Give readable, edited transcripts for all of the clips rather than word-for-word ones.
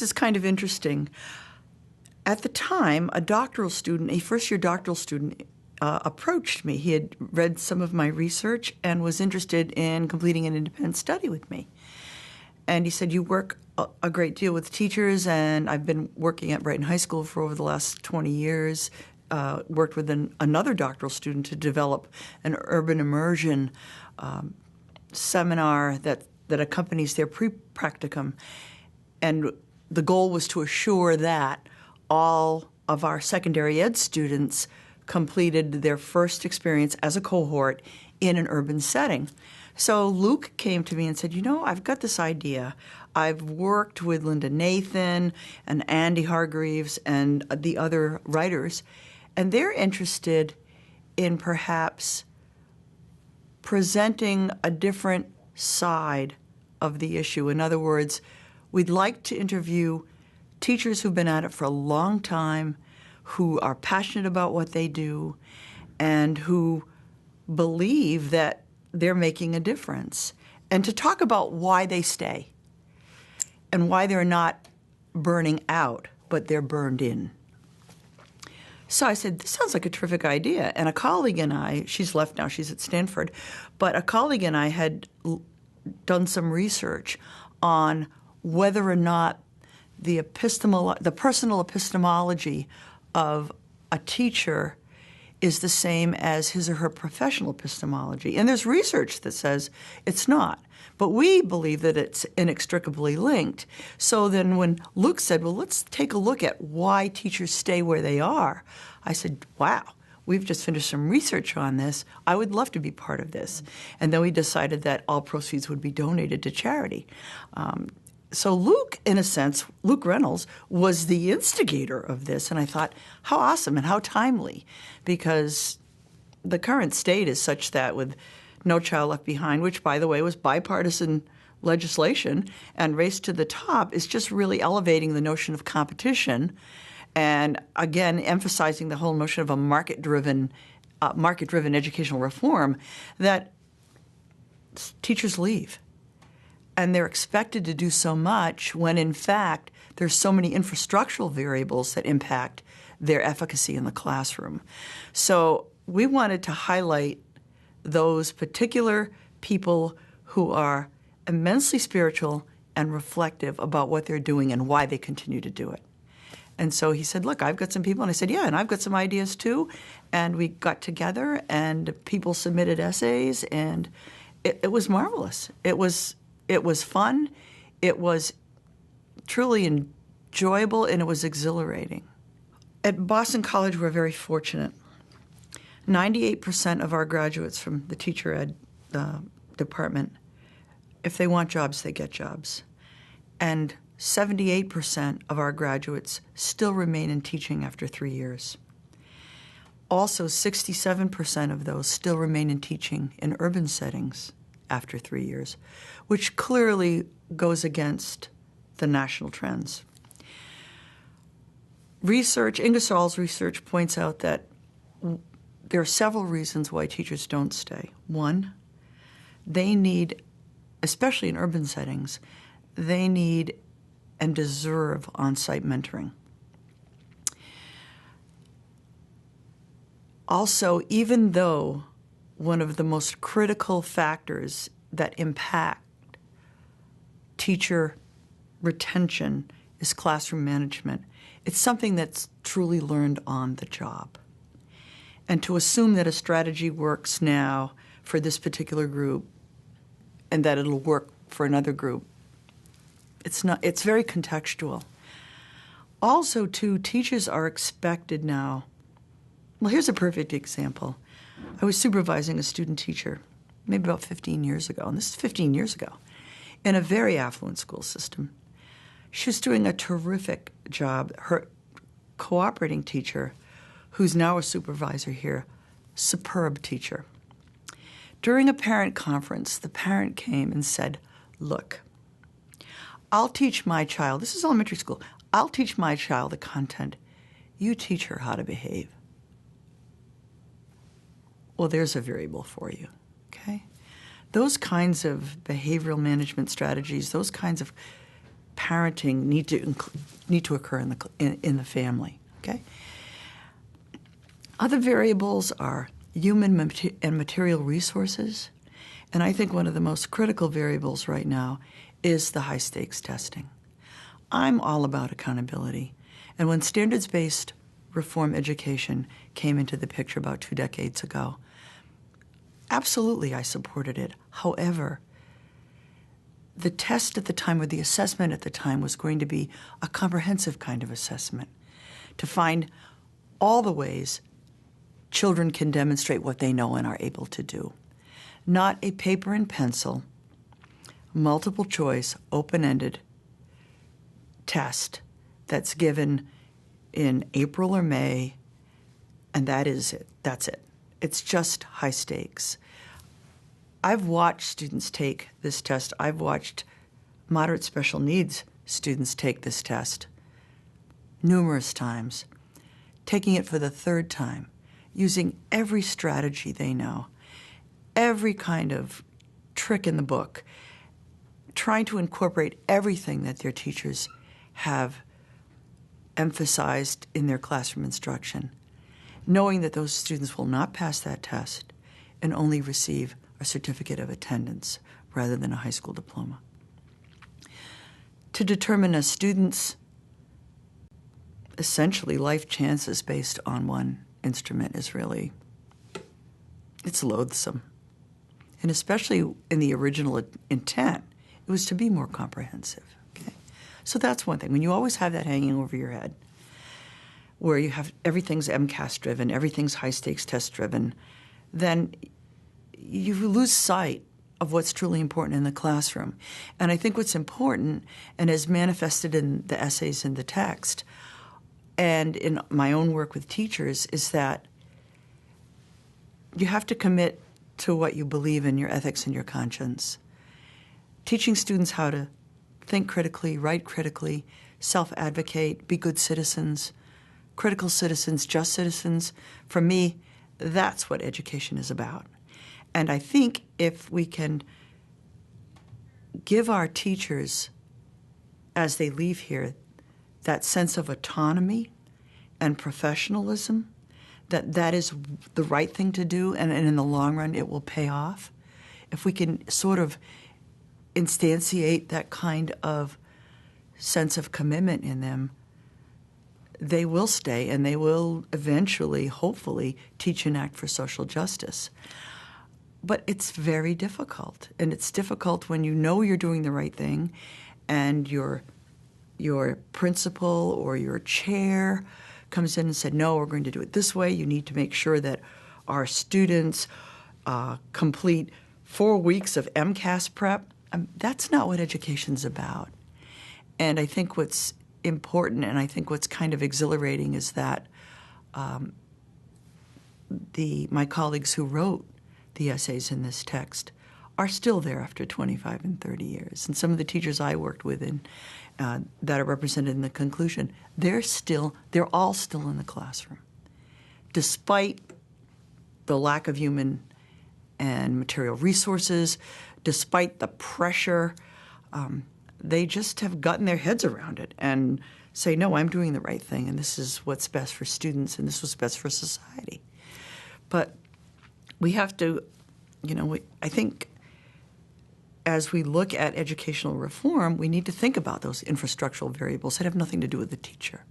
is kind of interesting. At the time, a doctoral student, a first-year doctoral student, approached me. He had read some of my research and was interested in completing an independent study with me. And he said, you work a great deal with teachers, and I've been working at Brighton High School for over the last 20 years, worked with another doctoral student to develop an urban immersion seminar that accompanies their pre-practicum. And the goal was to assure that all of our secondary ed students completed their first experience as a cohort in an urban setting. So Luke came to me and said, I've got this idea. I've worked with Linda Nathan and Andy Hargreaves and the other writers, and they're interested in perhaps presenting a different side of the issue. In other words, we'd like to interview teachers who've been at it for a long time, who are passionate about what they do, and who believe that they're making a difference, and to talk about why they stay and why they're not burning out, but they're burned in. So I said, this sounds like a terrific idea. And a colleague and I, she's left now, she's at Stanford, but a colleague and I had done some research on whether or not the personal epistemology of a teacher is the same as his or her professional epistemology. And there's research that says it's not. But we believe that it's inextricably linked. So then when Luke said, well, let's take a look at why teachers stay where they are, I said, wow, we've just finished some research on this. I would love to be part of this. And then we decided that all proceeds would be donated to charity. So Luke, in a sense, Luke Reynolds, was the instigator of this. And I thought, how awesome and how timely, because the current state is such that with No Child Left Behind, which, by the way, was bipartisan legislation, and Race to the Top is just really elevating the notion of competition and, again, emphasizing the whole notion of a market-driven educational reform, that teachers leave. And they're expected to do so much when, in fact, there's so many infrastructural variables that impact their efficacy in the classroom. So we wanted to highlight those particular people who are immensely spiritual and reflective about what they're doing and why they continue to do it. And so he said, look, I've got some people. And I said, yeah, and I've got some ideas too. And we got together and people submitted essays, and it was marvelous. It was fun, it was truly enjoyable, and it was exhilarating. At Boston College, we're very fortunate. 98% of our graduates from the teacher ed department, if they want jobs, they get jobs. And 78% of our graduates still remain in teaching after 3 years. Also, 67% of those still remain in teaching in urban settings after 3 years, which clearly goes against the national trends. Ingersoll's research points out that there are several reasons why teachers don't stay. One, they need, especially in urban settings, they need and deserve on-site mentoring. Also, even though one of the most critical factors that impact teacher retention is classroom management, it's something that's truly learned on the job. And to assume that a strategy works now for this particular group and that it'll work for another group, it's very contextual. Also, too, teachers are expected now. Well, here's a perfect example. I was supervising a student teacher maybe about 15 years ago, and this is 15 years ago, in a very affluent school system. She was doing a terrific job. Her cooperating teacher, who's now a supervisor here, superb teacher. During a parent conference, the parent came and said, look, I'll teach my child, this is elementary school, I'll teach my child the content. You teach her how to behave. Well, there's a variable for you, okay? Those kinds of behavioral management strategies, those kinds of parenting need to occur in the family. Okay. Other variables are human and material resources, and I think one of the most critical variables right now is the high-stakes testing. I'm all about accountability, and when standards-based reform education came into the picture about 2 decades ago, absolutely I supported it. However, the test at the time, or the assessment at the time, was going to be a comprehensive kind of assessment to find all the ways children can demonstrate what they know and are able to do. Not a paper and pencil, multiple choice, open-ended test that's given in April or May, and that is it. That's it. It's just high stakes. I've watched students take this test. I've watched moderate special needs students take this test numerous times, taking it for the 3rd time, using every strategy they know, every kind of trick in the book, trying to incorporate everything that their teachers have emphasized in their classroom instruction, knowing that those students will not pass that test and only receive a certificate of attendance rather than a high school diploma. To determine a student's essentially life chances based on one instrument is really, it's loathsome. And especially in the original intent, it was to be more comprehensive. Okay? So that's one thing. When you always have that hanging over your head, where you have everything's MCAS driven, everything's high stakes test driven, then you lose sight of what's truly important in the classroom. And I think what's important, and as manifested in the essays in the text, and in my own work with teachers, is that you have to commit to what you believe in, your ethics and your conscience. Teaching students how to think critically, write critically, self-advocate, be good citizens, critical citizens, just citizens. For me, that's what education is about. And I think if we can give our teachers, as they leave here, that sense of autonomy and professionalism, that is the right thing to do, and in the long run it will pay off. If we can sort of instantiate that kind of sense of commitment in them, they will stay, and they will eventually, hopefully, teach and act for social justice. But it's very difficult, and it's difficult when you know you're doing the right thing, and your principal or your chair comes in and said, no, we're going to do it this way. You need to make sure that our students complete 4 weeks of MCAS prep. That's not what education's about. And I think what's important, and I think what's kind of exhilarating, is that my colleagues who wrote the essays in this text are still there after 25 and 30 years. And some of the teachers I worked with that are represented in the conclusion, they're all still in the classroom, despite the lack of human and material resources, despite the pressure. They just have gotten their heads around it and say, no, I'm doing the right thing, and this is what's best for students, and this is what's best for society. But we have to, I think as we look at educational reform, we need to think about those infrastructural variables that have nothing to do with the teacher.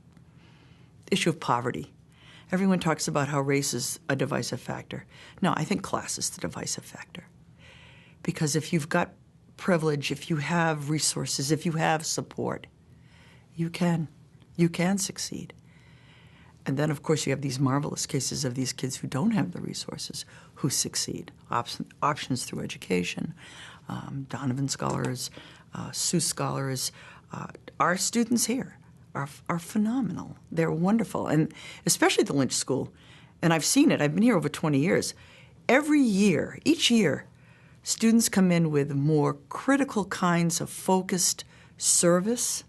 The issue of poverty. Everyone talks about how race is a divisive factor. No, I think class is the divisive factor. Because if you've got privilege, if you have resources, if you have support, you can succeed. And then, of course, you have these marvelous cases of these kids who don't have the resources who succeed. Options through education, Donovan scholars, Seuss scholars. Our students here are phenomenal. They're wonderful, and especially the Lynch School. And I've seen it. I've been here over 20 years. Each year, students come in with more critical kinds of focused service.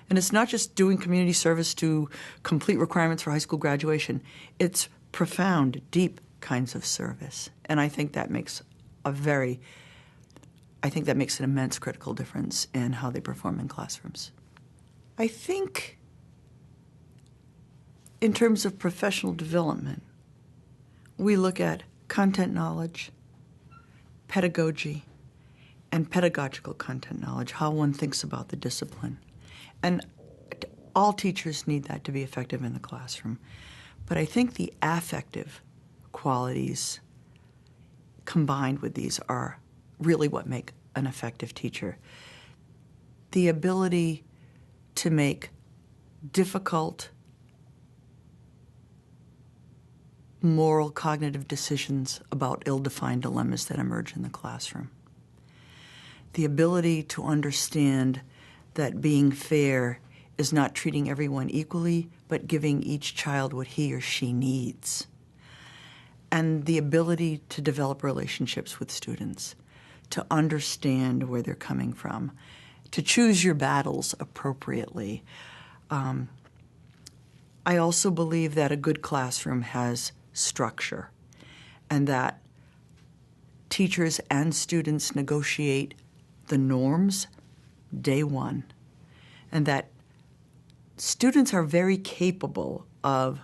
And it's not just doing community service to complete requirements for high school graduation. It's profound, deep kinds of service. And I think that makes a very I think that makes an immense critical difference in how they perform in classrooms. I think in terms of professional development, we look at content knowledge, pedagogy, and pedagogical content knowledge, how one thinks about the discipline. And all teachers need that to be effective in the classroom. But I think the affective qualities combined with these are really what make an effective teacher. The ability to make difficult moral cognitive decisions about ill-defined dilemmas that emerge in the classroom. The ability to understand that being fair is not treating everyone equally, but giving each child what he or she needs. And the ability to develop relationships with students, to understand where they're coming from, to choose your battles appropriately. I also believe that a good classroom has structure, and that teachers and students negotiate the norms day one, and that students are very capable of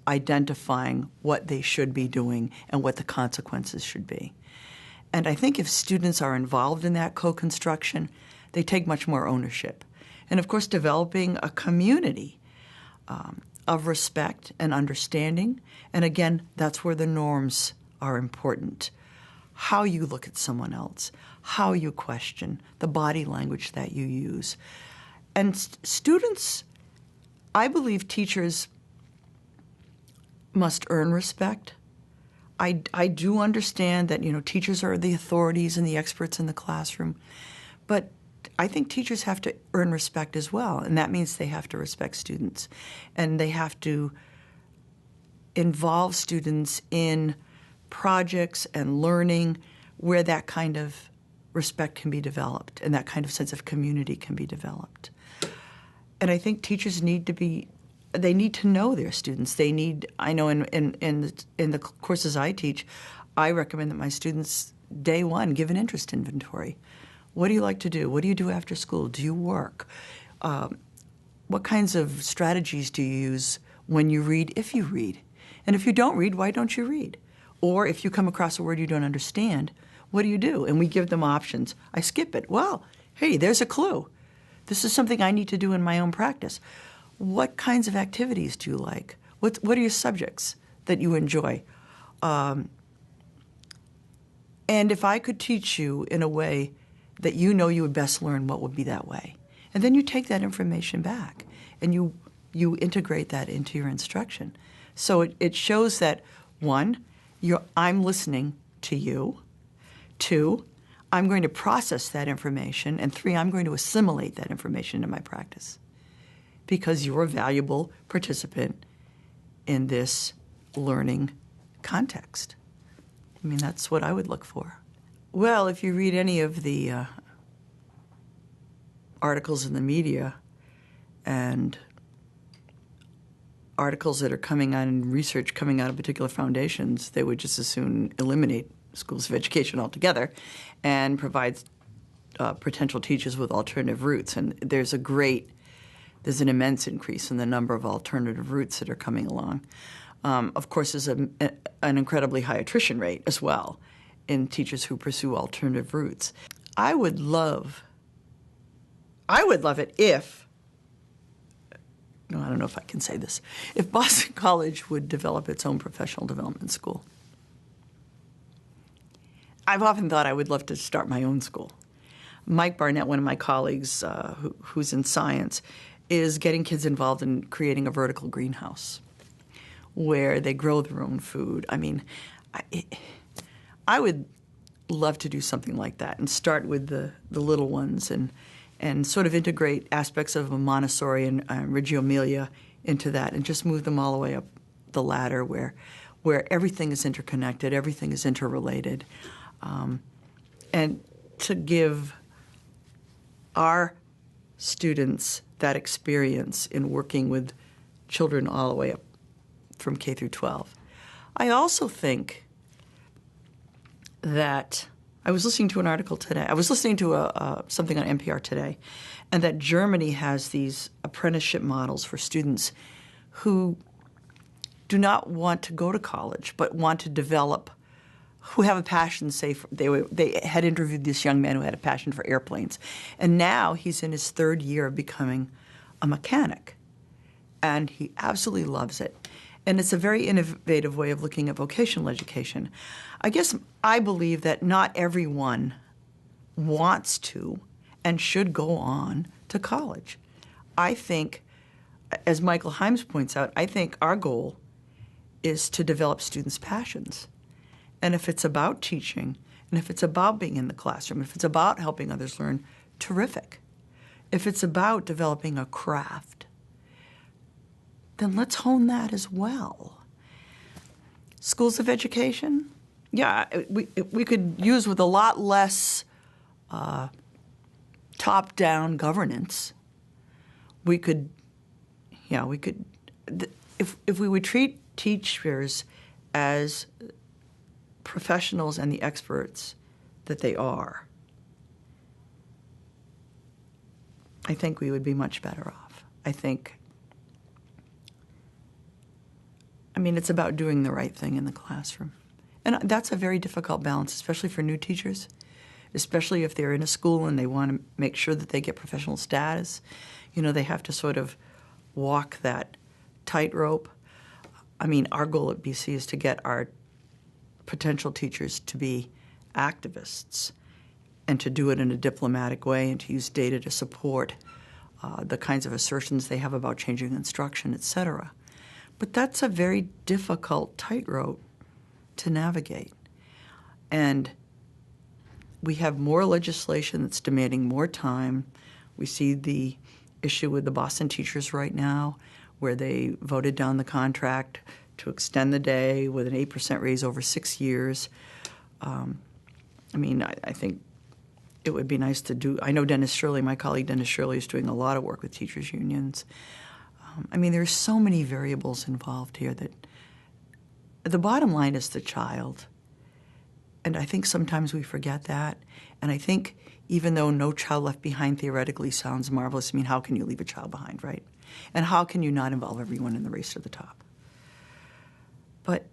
identifying what they should be doing and what the consequences should be. And I think if students are involved in that co-construction, they take much more ownership. And of course, developing a community of respect and understanding. And again, that's where the norms are important. How you look at someone else, how you question, the body language that you use. And students, I believe teachers must earn respect. I do understand that, teachers are the authorities and the experts in the classroom, but I think teachers have to earn respect as well, and that means they have to respect students, and they have to involve students in projects and learning where that kind of respect can be developed and that kind of sense of community can be developed. And I think teachers need to know their students. I know in the courses I teach, I recommend that my students, day one, give an interest inventory. What do you like to do? What do you do after school? Do you work? What kinds of strategies do you use when you read, if you read? And if you don't read, why don't you read? Or if you come across a word you don't understand, what do you do? And we give them options. I skip it. Well, hey, there's a clue. This is something I need to do in my own practice. What kinds of activities do you like? What are your subjects that you enjoy? And if I could teach you in a way that you know you would best learn, what would be that way? And then you take that information back and you integrate that into your instruction. So it shows that, one, I'm listening to you. Two, I'm going to process that information. And three, I'm going to assimilate that information into my practice, because you're a valuable participant in this learning context. I mean, that's what I would look for. Well, if you read any of the articles in the media and articles that are coming out and research coming out of particular foundations, they would just as soon eliminate schools of education altogether and provide potential teachers with alternative routes. And there's an immense increase in the number of alternative routes that are coming along. Of course, there's an incredibly high attrition rate as well in teachers who pursue alternative routes. I would love it if, I don't know if I can say this, if Boston College would develop its own professional development school. I've often thought I would love to start my own school. Mike Barnett, one of my colleagues who's in science, is getting kids involved in creating a vertical greenhouse where they grow their own food. I mean, I would love to do something like that and start with the little ones and sort of integrate aspects of a Montessori and Reggio Emilia into that and just move them all the way up the ladder where everything is interconnected, everything is interrelated, and to give our students that experience in working with children all the way up from K through 12. I also think that I was listening to an article today. I was listening to something on NPR today, and that Germany has these apprenticeship models for students who do not want to go to college but want to develop, who have a passion, say, they had interviewed this young man who had a passion for airplanes, and now he's in his third year of becoming a mechanic, and he absolutely loves it. And it's a very innovative way of looking at vocational education. I guess I believe that not everyone wants to and should go on to college. I think, as Michael Himes points out, I think our goal is to develop students' passions. And if it's about teaching, and if it's about being in the classroom, if it's about helping others learn, terrific. If it's about developing a craft, then let's hone that as well. Schools of education, yeah, we could use with a lot less top-down governance. We could, if we would treat teachers as professionals and the experts that they are, I think we would be much better off. I mean, it's about doing the right thing in the classroom. And that's a very difficult balance, especially for new teachers, especially if they're in a school and they want to make sure that they get professional status. You know, they have to sort of walk that tightrope. I mean, our goal at BC is to get our potential teachers to be activists and to do it in a diplomatic way and to use data to support the kinds of assertions they have about changing instruction, et cetera. But that's a very difficult tightrope to navigate. And we have more legislation that's demanding more time. We see the issue with the Boston teachers right now, where they voted down the contract to extend the day with an 8% raise over 6 years. I think it would be nice to do. I know Dennis Shirley, my colleague Dennis Shirley, is doing a lot of work with teachers' unions. There's so many variables involved here that the bottom line is the child. And I think sometimes we forget that. And I think even though No Child Left Behind theoretically sounds marvelous, how can you leave a child behind, right? And how can you not involve everyone in the race to the top? But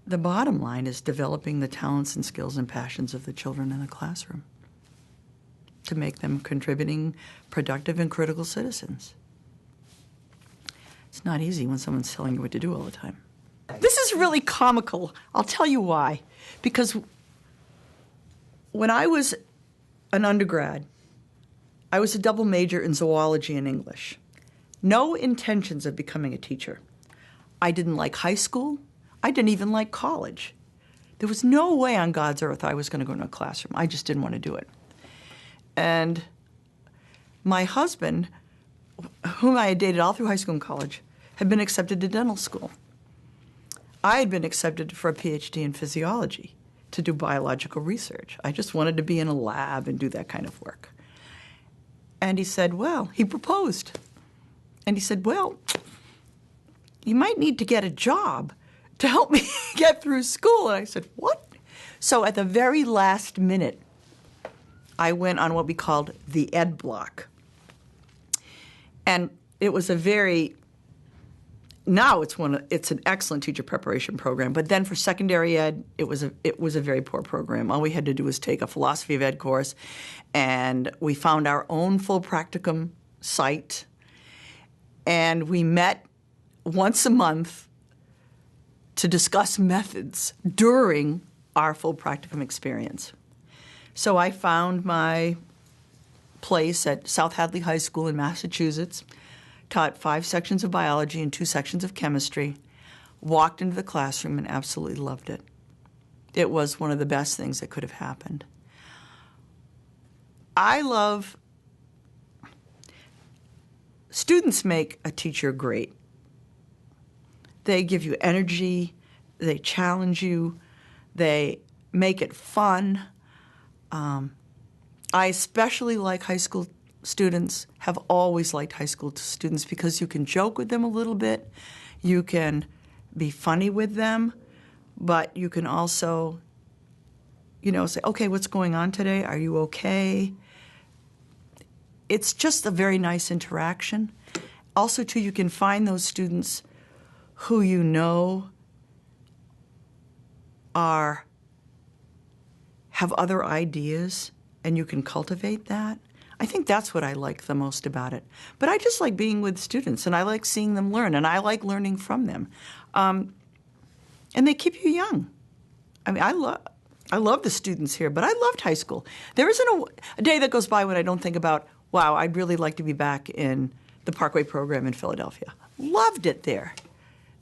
the bottom line is developing the talents and skills and passions of the children in the classroom to make them contributing, productive, and critical citizens. It's not easy when someone's telling you what to do all the time. This is really comical. I'll tell you why. Because when I was an undergrad, I was a double major in zoology and English. No intentions of becoming a teacher. I didn't like high school. I didn't even like college. There was no way on God's earth I was going to go into a classroom. I just didn't want to do it. And my husband, whom I had dated all through high school and college, had been accepted to dental school. I had been accepted for a PhD in physiology to do biological research. I just wanted to be in a lab and do that kind of work. And he said, he proposed. And he said, you might need to get a job to help me get through school. And I said, what? So at the very last minute, I went on what we called the Ed Block. And it was now it's an excellent teacher preparation program, but then for secondary ed, it was a very poor program. All we had to do was take a philosophy of ed course, and we found our own full practicum site, and we met once a month to discuss methods during our full practicum experience. So I found my place at South Hadley High School in Massachusetts, taught 5 sections of biology and 2 sections of chemistry, walked into the classroom and absolutely loved it. It was one of the best things that could have happened. Students make a teacher great. They give you energy, they challenge you, they make it fun. I especially like high school students, have always liked high school students because you can joke with them a little bit, you can be funny with them, but you can also say, okay, what's going on today? Are you okay? It's just a very nice interaction. Also, too, you can find those students who you know have other ideas, and you can cultivate that. I think that's what I like the most about it. But I just like being with students, and I like seeing them learn, and I like learning from them. And they keep you young. I mean, I love the students here, but I loved high school. There isn't a day that goes by when I don't think about, wow, I'd really like to be back in the Parkway program in Philadelphia. Loved it there.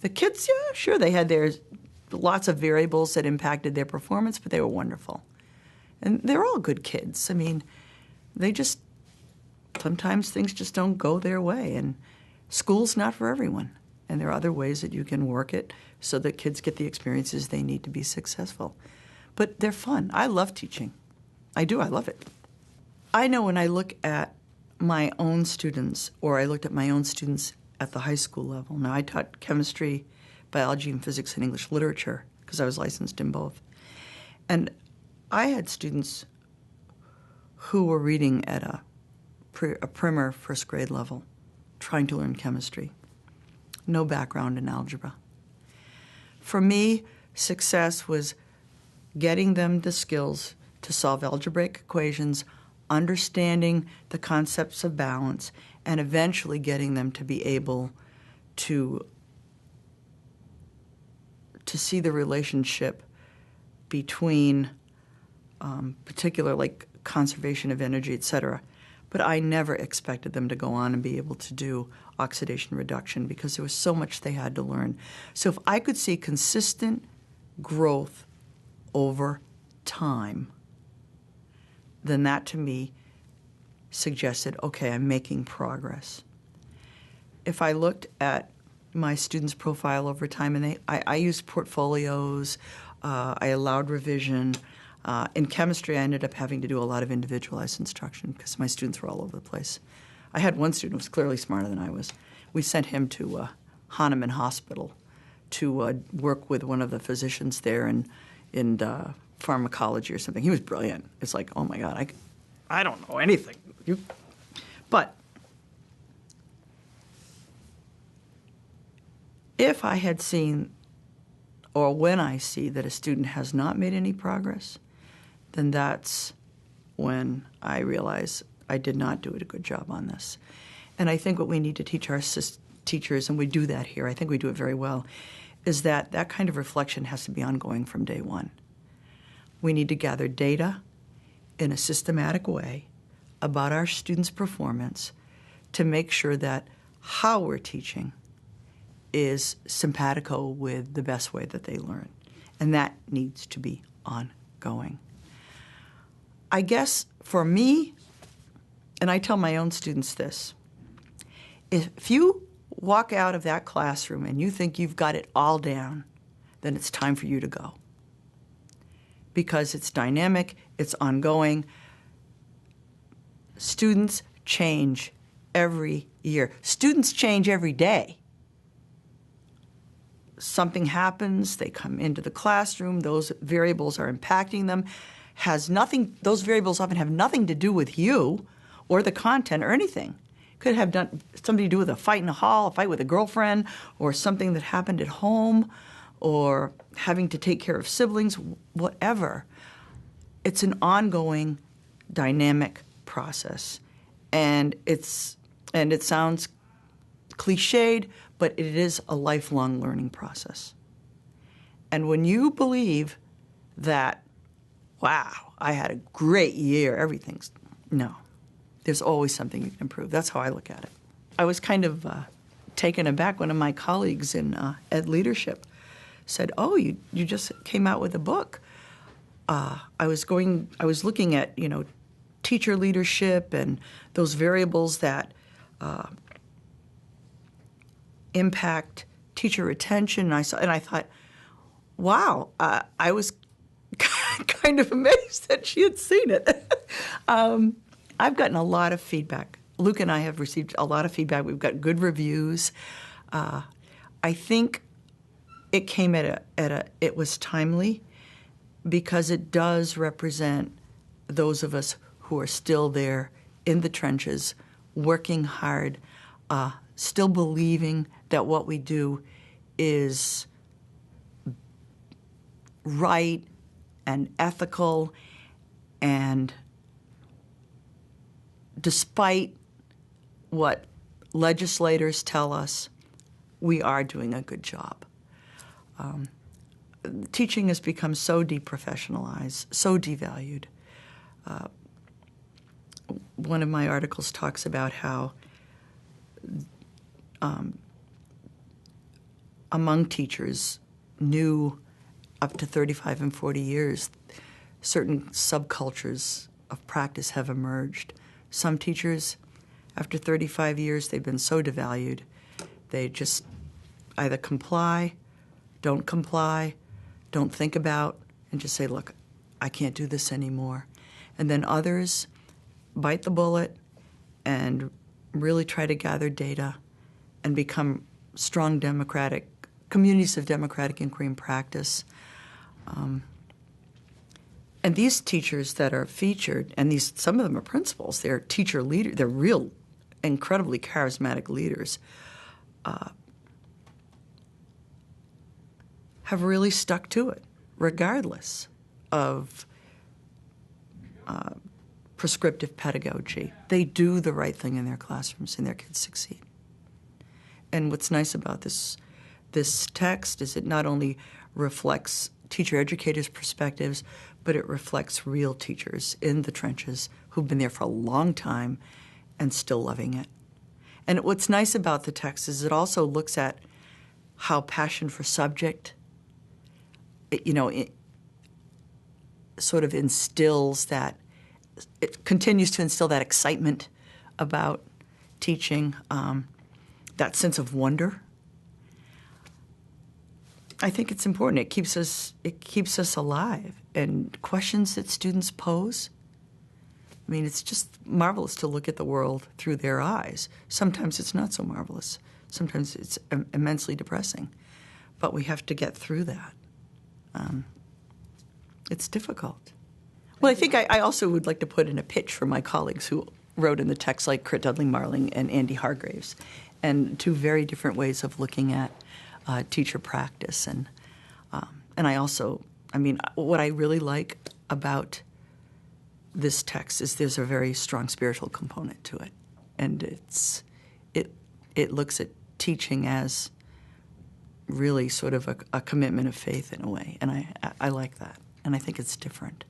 The kids, yeah, sure, they had lots of variables that impacted their performance, but they were wonderful. And they're all good kids. I mean, sometimes things just don't go their way, and school's not for everyone. And there are other ways that you can work it so that kids get the experiences they need to be successful. But they're fun. I love teaching. I do. I love it. I know when I look at my own students, or I looked at my own students at the high school level. Now, I taught chemistry, biology, and physics and English literature because I was licensed in both. And I had students who were reading at a primer first grade level, trying to learn chemistry. No background in algebra. For me, success was getting them the skills to solve algebraic equations, understanding the concepts of balance, and eventually getting them to be able to see the relationship between particular, like conservation of energy, et cetera. But I never expected them to go on and be able to do oxidation reduction because there was so much they had to learn. So if I could see consistent growth over time, then that to me suggested, okay, I'm making progress. If I looked at my students' profile over time, and I used portfolios, I allowed revision. In chemistry, I ended up having to do a lot of individualized instruction because my students were all over the place. I had one student who was clearly smarter than I was. We sent him to Hahnemann Hospital to work with one of the physicians there in pharmacology or something. He was brilliant. It's like, oh my God, I don't know anything. But if I had seen, or when I see that a student has not made any progress, then that's when I realize I did not do a good job on this. And I think what we need to teach our teachers, and we do that here, I think we do it very well, is that that kind of reflection has to be ongoing from day one. We need to gather data in a systematic way about our students' performance to make sure that how we're teaching is simpatico with the best way that they learn. And that needs to be ongoing. I guess for me, and I tell my own students this, if you walk out of that classroom and you think you've got it all down, then it's time for you to go. Because it's dynamic, it's ongoing. Students change every year. Students change every day. Something happens, they come into the classroom, those variables are impacting them. Those variables often have nothing to do with you or the content or anything. Could have something to do with a fight in the hall, a fight with a girlfriend, or something that happened at home, or having to take care of siblings, whatever. It's an ongoing, dynamic process. And it sounds cliched, but it is a lifelong learning process. And when you believe that, wow, I had a great year, no. There's always something you can improve. That's how I look at it. I was kind of taken aback. One of my colleagues in Ed Leadership said, oh, you just came out with a book. I was looking at, teacher leadership and those variables that impact teacher retention. And I thought, wow, I was kind of amazed that she had seen it. I've gotten a lot of feedback. Luke and I have received a lot of feedback. We've got good reviews. I think it came it was timely. because it does represent those of us who are still there in the trenches, working hard, still believing that what we do is right and ethical, and despite what legislators tell us, we are doing a good job. Teaching has become so deprofessionalized, so devalued. One of my articles talks about how among teachers new up to 35 and 40 years, certain subcultures of practice have emerged. Some teachers, after 35 years, they've been so devalued, they just either comply, don't think about, and just say, look, I can't do this anymore. And then others bite the bullet and really try to gather data and become strong democratic communities of democratic inquiry and practice. And these teachers that are featured, and some of them are principals, they're teacher leaders, they're real incredibly charismatic leaders, have really stuck to it, regardless of prescriptive pedagogy. They do the right thing in their classrooms, and their kids succeed. And what's nice about this text is it not only reflects teacher educators' perspectives, but it reflects real teachers in the trenches who've been there for a long time and still loving it. And what's nice about the text is it also looks at how passion for subject, it sort of instills that, it continues to instill that excitement about teaching, that sense of wonder. I think it's important. It keeps us alive. And questions that students pose, I mean, it's just marvelous to look at the world through their eyes. Sometimes it's not so marvelous. Sometimes it's immensely depressing. But we have to get through that. It's difficult. Well, I think I also would like to put in a pitch for my colleagues who wrote in the text, like Crit Dudley-Marling and Andy Hargraves, and two very different ways of looking at teacher practice. And I also, what I really like about this text is there's a very strong spiritual component to it. And it looks at teaching as really sort of a commitment of faith in a way. And I like that. And I think it's different.